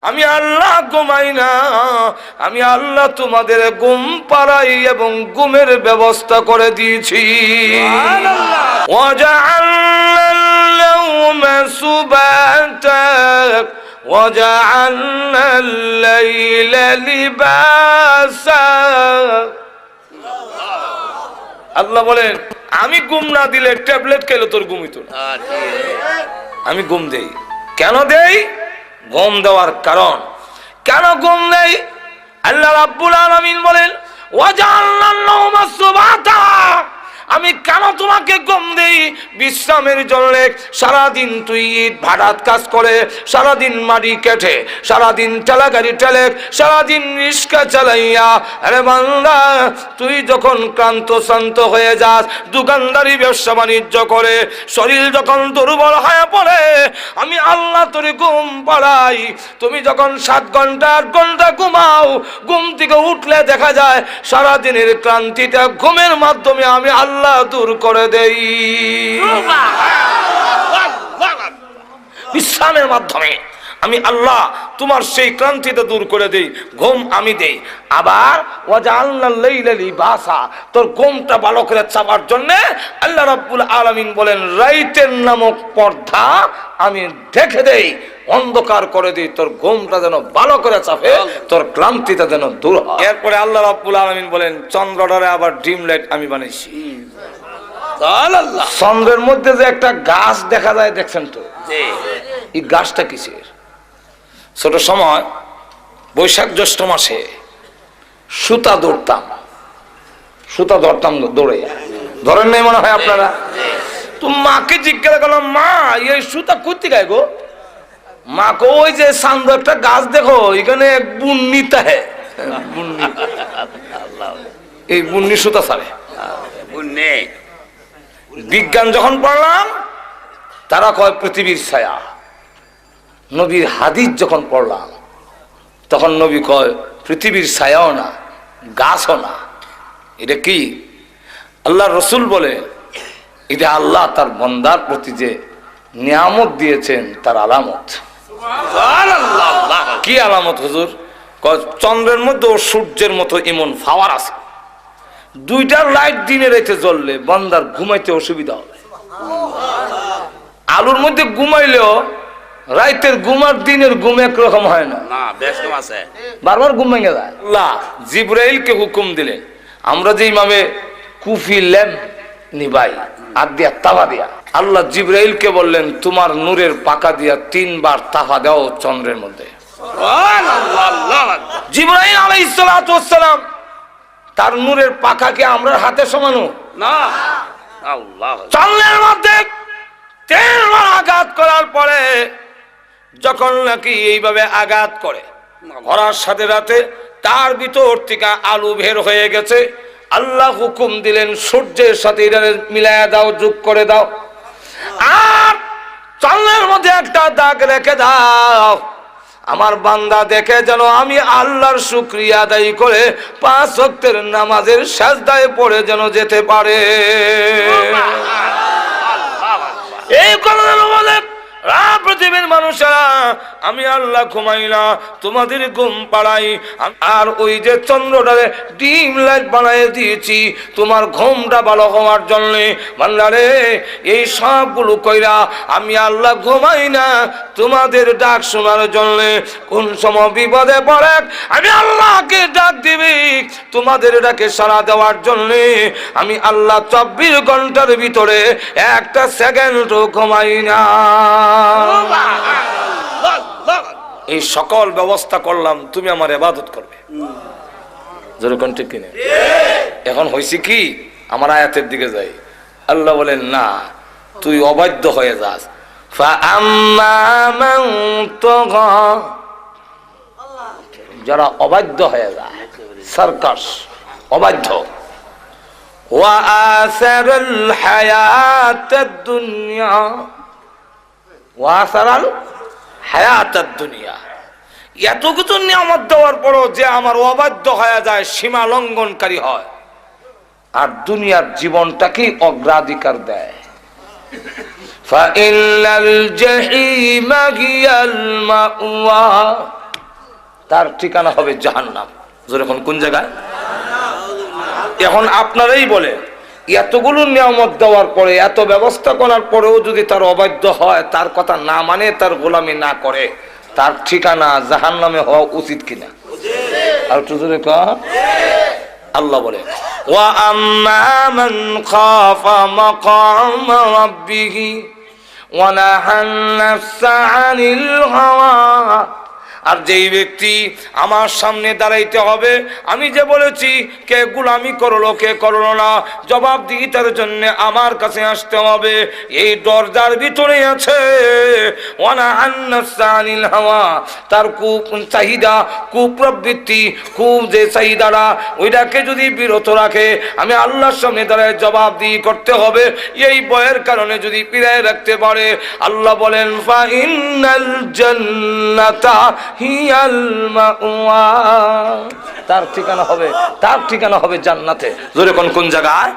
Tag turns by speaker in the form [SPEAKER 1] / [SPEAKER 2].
[SPEAKER 1] আমি আল্লাহ ঘুমাই না, আমি আল্লাহ তোমাদের ঘুম পাড়াই এবং ঘুমের ব্যবস্থা করে দিয়েছি। وجعلنا النوم سباتا وجعلنا الليل لباسا। আল্লাহ বলেন আমি ঘুম না দিলে ট্যাবলেট খেলে তোর ঘুম হইতো না। আমি ঘুম দেই। কেন দেই? ঘুম দেওয়ার কারণ, কেন ঘুম নেই? আল্লাহ রাব্বুল আলামিন বলেন ওয়াজআলনা আন-নাওমা সুবাতা। আমি কেন তোমাকে ঘুম দেই? বিশ্রামের জন্য। সারাদিন তুই ইট ভাড়াত কাজ করে, সারাদিন মাটি কেটে, সারাদিন ঠেলাগাড়ি ঠেলে, সারাদিন রিক্সা চালাইয়া, আরে বান্দা তুই যখন ক্লান্ত শান্ত হয়ে যাস, দোকানদারি ব্যবসা বাণিজ্য করে শরীর যখন দুর্বল হয়ে পড়ে, আমি আল্লাহ তোর ঘুম পাড়াই। তুমি যখন 7 ঘন্টা 8 ঘন্টা ঘুমাও, ঘুম থেকে উঠলে দেখা যায় সারাদিনের ক্লান্তিটা ঘুমের মাধ্যমে আমি আল্লাহ দূর করে দেই। বিশ্রামের মাধ্যমে আমি আল্লাহ তোমার সেই ক্লান্তিটা দূর করে দেই, ঘুম আমি দেই। আবার ওয়াজআলনাল লাইলা লিবাসা, তোর ঘুমটা ভালো করে চাপার জন্য আল্লাহ রাব্বুল আলামিন বলেন রাইতের নামক পর্দা আমি ঢেকে দেই, অন্ধকার করে দিই, তোর ঘুমটা যেন ভালো করে চাপে, তোর ক্লান্তিটা যেন দূর হয়। এরপরে আল্লাহ রাব্বুল আলামিন বলেন চন্দ্রটারে আবার ডিম লাইট আমি বানাইছি। চন্দ্রের মধ্যে যে একটা গাছ দেখা যায় দেখছেন তো, এই গাছটা কিসের? ছোট সময় বৈশাখ জ্যৈষ্ঠ মাসে সুতা ধরতাম, দৌড়ে। ধরেন নাই মনে হয় আপনারা? তো মাকে জিজ্ঞাসা করলাম, মা এই সুতা করতে গায় গো? মা কো ওই যে সান্দ একটা গাছ দেখো, এখানে এক বুন্নিতা হ্যাঁ, এই বুন্নি সুতা ছাড়ে। বিজ্ঞান যখন পড়লাম তারা কয় পৃথিবীর ছায়া। নবীর হাদিস যখন পড়লাম তখন নবী কয় পৃথিবীর ছায়াও না, গাছও না। এটা কি? আল্লাহ রসুল বলে এটা আল্লাহ তার বান্দার প্রতি যে নিয়ামত দিয়েছেন তার আলামত। কি আলামত হুজুর? চন্দ্রের মধ্যে ও সূর্যের মতো এমন পাওয়ার আছে, দুইটার লাইট দিনে রাতে জ্বললে বান্দার ঘুমাইতে অসুবিধা হবে। আলুর মধ্যে ঘুমাইলেও রাইতের ঘুম আর দিনের ঘুম একরকম হয় না, বারবার ঘুম ভেঙে যায়। আল্লাহ জিবরাইলকে হুকুম দিলেন, আমরা যে ইমামে কুফি ল্যাম্প নিবাই আর দিয়া তাবা দিয়া, আল্লাহ জিবরাইলকে বললেন তোমার নূরের পাকা দিয়া 3 বার তাফা দাও চন্দ্রের মধ্যে। জিবরাইল আলাইহিস সালাতু ওয়াস সালাম তার নূরের পাখাকে আমরা হাতে সমানো না, চন্দ্রের মধ্যে 3 বার আঘাত করার পরে যখন নাকি এইভাবে আঘাত করে করার সাথে সাথে তার ভিতর থেকে আলু বের হয়ে গেছে। আল্লাহ হুকুম দিলেন সূর্যের সাথে এটা মিলায়া দাও, যোগ করে দাও, আর চন্দ্রের মধ্যে একটা দাগ রেখে দাও। আমার বান্দা দেখে যেন আমি আল্লাহর শুকরিয়া আদায় করে 5 ওয়াক্তের নামাজের সাজদায় পড়ে যেন যেতে পারে। এই কথা বলে পৃথিবীর মানুষেরা আমি আল্লাহ ঘুমাই না, তোমাদের ঘুম পাড়াই। আর ওই যে চন্দ্রটারে ডিম লাইট বানাই দিয়েছি তোমার ঘুমটা ভালো হওয়ার জন্য। বান্দারে এই সবগুলো কইরা আমি আল্লাহ ঘুমাই না তোমাদের ডাক শোনার জন্য। কোন সময় বিপদে পড়ে আমি আল্লাহকে ডাক দিবি, তোমাদের ডাকে সাড়া দেওয়ার জন্য। আমি আল্লাহ 24 ঘন্টার ভিতরে একটা সেকেন্ডও ঘুমাই না। এই সকল ব্যবস্থা করলাম তুমি আমার ইবাদত করবে। যেরকম ঠিক কিনা? এখন হইছে কি, আমার আয়াতের দিকে যাই। আল্লাহ বলেন না, তুই অবাধ্য হয়ে যাস। যারা অবাধ্য হয়ে যায়, সার্কাস অবাধ্য, ওয়া আসারুল হায়াতাদ দুনিয়া, ওয়াসারাল হায়াতাদ দুনিয়া, এত কিছু নিয়ামত দেওয়ার পরও যে আমার অবাধ্য হয়ে যায়, সীমা লঙ্ঘনকারী হয়, আর দুনিয়ার জীবনটাকে অগ্রাধিকার দেয়। ফাইনাল জাহিমা হিয়াল মাওয়া, তার ঠিকানা হবে জাহান্নাম। যখন কোন জায়গায়? এখন আপনারাই বলে, এতগুলো নিয়ামত দেওয়ার পরে, এত ব্যবস্থা করার পরেও যদি তার অবাধ্য হয়, তার কথা না মানে, তার গোলামি না করে, তার ঠিকানা জাহান্নামে হওয়া উচিত কিনা? আর একটু জোরে কও। আল্লাহ বলে, ওয়া আম্মা মান খাফা মাকাম রাব্বিহি ওয়া নাহান নাফসা আনিল হাওয়া। আর যেই ব্যক্তি আমার সামনে দাঁড়াইতে হবে, আমি যে বলেছি কে গোলামি করলো কে করলো না, জবাবদিহিতার জন্য আমার কাছে আসতে হবে, এই দরজার ভিতরে আছে ওয়ানা আন্নাসানিল হাওয়া। তার চাহিদা, কুপ্রবৃত্তি, যে চাহিদাটা, ওইটাকে যদি বিরত রাখে, আমি আল্লাহর সামনে দাঁড়ায় জবাবদিহি করতে হবে, এই ভয়ের কারণে যদি পিরায় রাখতে পারে, আল্লাহ বলেন ফা ইন্নাল জান্নাতা হিয়াল মাওয়া। তার ঠিকানা হবে জান্নাতে। জোরে কোন জায়গায়?